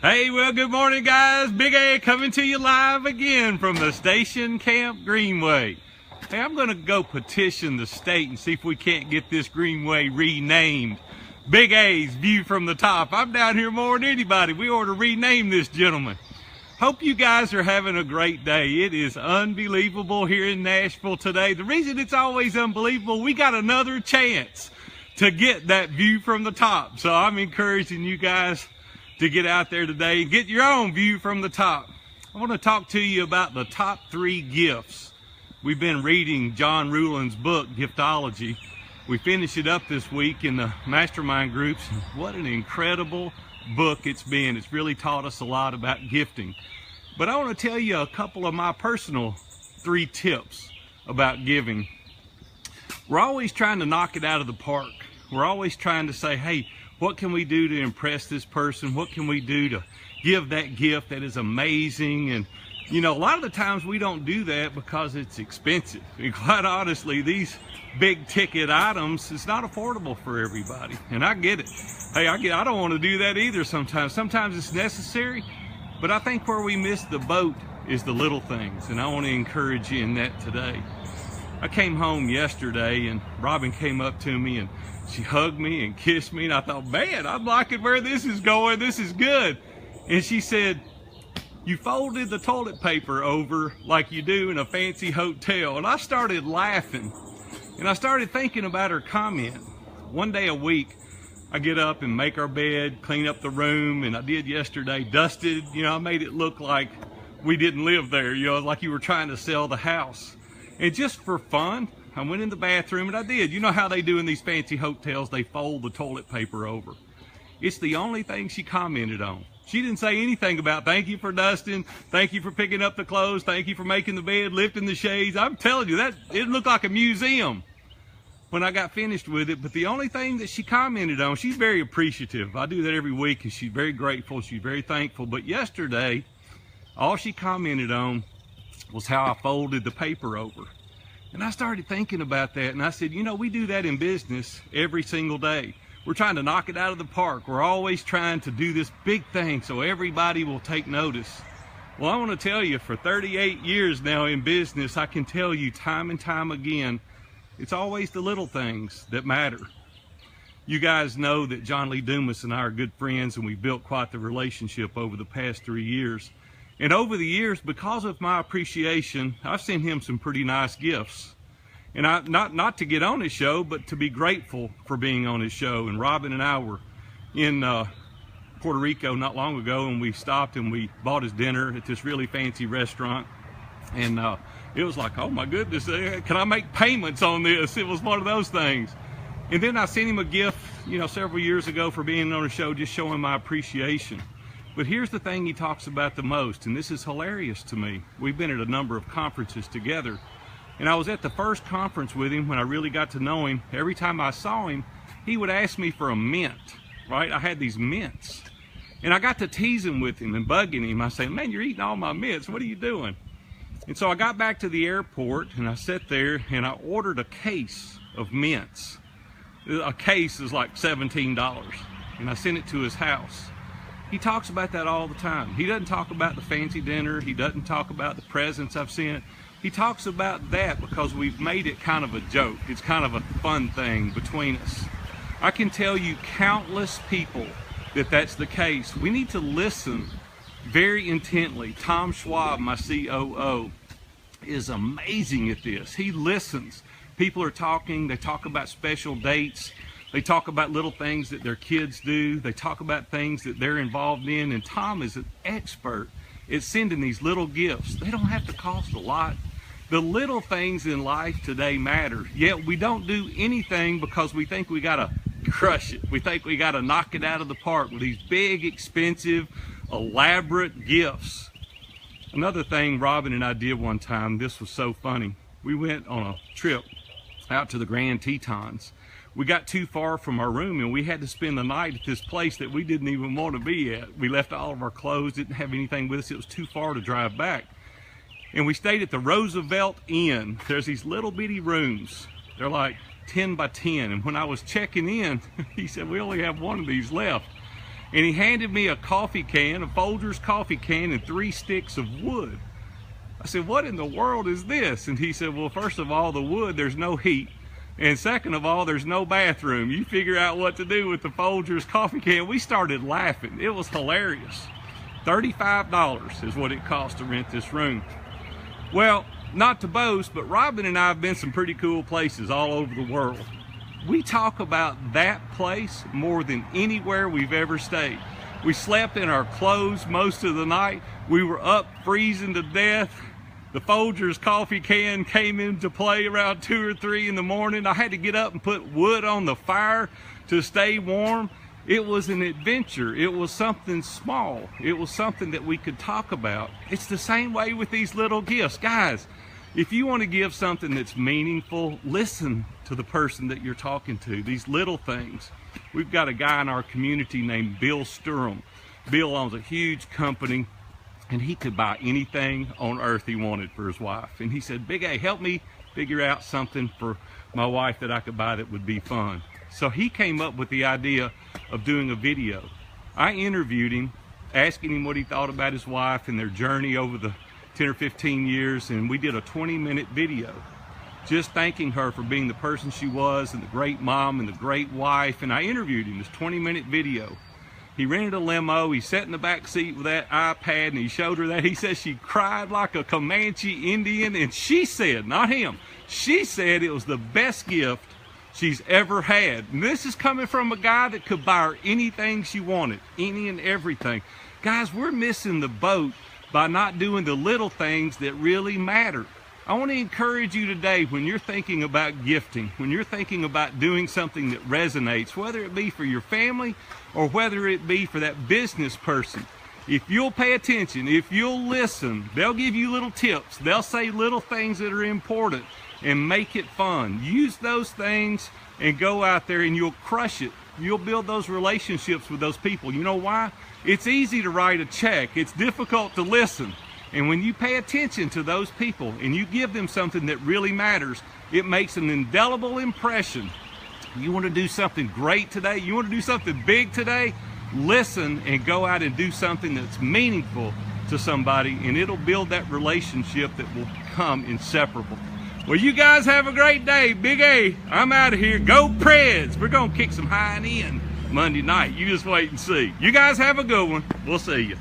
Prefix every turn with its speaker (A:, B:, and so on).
A: Hey, well, good morning, guys. Big A coming to you live again from the station camp Greenway. Hey, I'm going to go petition the state and see if we can't get this Greenway renamed. Big A's view from the top. I'm down here more than anybody. We ought to rename this gentleman. Hope you guys are having a great day. It is unbelievable here in Nashville today. The reason it's always unbelievable, we got another chance to get that view from the top. So I'm encouraging you guys to get out there today and get your own view from the top. I want to talk to you about the top 3 gifts. We've been reading John Ruhlin's book, Giftology. We finished it up this week in the mastermind groups. What an incredible book it's been. It's really taught us a lot about gifting. But I want to tell you a couple of my personal 3 tips about giving. We're always trying to knock it out of the park. We're always trying to say, hey, what can we do to impress this person? What can we do to give that gift that is amazing? And you know, a lot of the times we don't do that because it's expensive. And quite honestly, these big ticket items, it's not affordable for everybody. And I get it. Hey, I don't want to do that either sometimes. Sometimes it's necessary, but I think where we miss the boat is the little things. And I want to encourage you in that today. I came home yesterday and Robin came up to me and she hugged me and kissed me, and I thought, man, I'm liking where this is going. This is good. And she said, you folded the toilet paper over like you do in a fancy hotel. And I started laughing, and I started thinking about her comment. One day a week, I get up and make our bed, clean up the room, and I did yesterday, dusted. You know, I made it look like we didn't live there, you know, like you were trying to sell the house. And just for fun, I went in the bathroom and I did. You know how they do in these fancy hotels, they fold the toilet paper over. It's the only thing she commented on. She didn't say anything about thank you for dusting, thank you for picking up the clothes, thank you for making the bed, lifting the shades. I'm telling you, that it looked like a museum when I got finished with it. But the only thing that she commented on, she's very appreciative. I do that every week and she's very grateful, she's very thankful. But yesterday, all she commented on was how I folded the paper over. And I started thinking about that, and I said, you know, we do that in business every single day. We're trying to knock it out of the park. We're always trying to do this big thing so everybody will take notice. Well, I want to tell you, for 38 years now in business, I can tell you time and time again, it's always the little things that matter. You guys know that John Lee Dumas and I are good friends, and we built quite the relationship over the past 3 years. And over the years, because of my appreciation, I've sent him some pretty nice gifts. And not to get on his show, but to be grateful for being on his show. And Robin and I were in Puerto Rico not long ago, and we stopped and we bought his dinner at this really fancy restaurant. And it was like, oh my goodness, can I make payments on this? It was one of those things. And then I sent him a gift, you know, several years ago for being on a show, just showing my appreciation. But here's the thing he talks about the most, and this is hilarious to me. We've been at a number of conferences together, and I was at the first conference with him when I really got to know him. Every time I saw him, he would ask me for a mint, right? I had these mints, and I got to teasing with him and bugging him. I said, man, you're eating all my mints. What are you doing? And so I got back to the airport, and I sat there, and I ordered a case of mints. A case is like $17, and I sent it to his house. He talks about that all the time. He doesn't talk about the fancy dinner. He doesn't talk about the presents I've sent. He talks about that because we've made it kind of a joke. It's kind of a fun thing between us. I can tell you countless people that that's the case. We need to listen very intently. Tom Schwab, my COO, is amazing at this. He listens. People are talking. They talk about special dates. They talk about little things that their kids do. They talk about things that they're involved in. And Tom is an expert at sending these little gifts. They don't have to cost a lot. The little things in life today matter. Yet we don't do anything because we think we got to crush it. We think we got to knock it out of the park with these big, expensive, elaborate gifts. Another thing Robin and I did one time, this was so funny. We went on a trip out to the Grand Tetons. We got too far from our room and we had to spend the night at this place that we didn't even want to be at. We left all of our clothes, didn't have anything with us. It was too far to drive back. And we stayed at the Roosevelt Inn. There's these little bitty rooms. They're like 10 by 10. And when I was checking in, he said, we only have one of these left. And he handed me a coffee can, a Folgers coffee can, and 3 sticks of wood. I said, what in the world is this? And he said, well, first of all, the wood, there's no heat. And second of all, there's no bathroom. You figure out what to do with the Folgers coffee can. We started laughing. It was hilarious. $35 is what it cost to rent this room. Well, not to boast, but Robin and I have been some pretty cool places all over the world. We talk about that place more than anywhere we've ever stayed. We slept in our clothes most of the night. We were up freezing to death. The Folgers coffee can came into play around 2 or 3 in the morning. I had to get up and put wood on the fire to stay warm. It was an adventure. It was something small. It was something that we could talk about. It's the same way with these little gifts. Guys, if you want to give something that's meaningful, listen to the person that you're talking to. These little things. We've got a guy in our community named Bill Sturham. Bill owns a huge company, and he could buy anything on earth he wanted for his wife. And he said, Big A, help me figure out something for my wife that I could buy that would be fun. So he came up with the idea of doing a video. I interviewed him, asking him what he thought about his wife and their journey over the 10 or 15 years, and we did a 20-minute video just thanking her for being the person she was and the great mom and the great wife. And I interviewed him, this 20-minute video. He rented a limo, he sat in the back seat with that iPad, and he showed her that. He said she cried like a Comanche Indian, and she said, not him, she said it was the best gift she's ever had. And this is coming from a guy that could buy her anything she wanted, any and everything. Guys, we're missing the boat by not doing the little things that really matter. I want to encourage you today, when you're thinking about gifting, when you're thinking about doing something that resonates, whether it be for your family or whether it be for that business person, if you'll pay attention, if you'll listen, they'll give you little tips. They'll say little things that are important and make it fun. Use those things and go out there and you'll crush it. You'll build those relationships with those people. You know why? It's easy to write a check. It's difficult to listen. And when you pay attention to those people and you give them something that really matters, it makes an indelible impression. You want to do something great today? You want to do something big today? Listen and go out and do something that's meaningful to somebody, and it'll build that relationship that will become inseparable. Well, you guys have a great day. Big A, I'm out of here. Go Preds. We're going to kick some high and in Monday night. You just wait and see. You guys have a good one. We'll see you.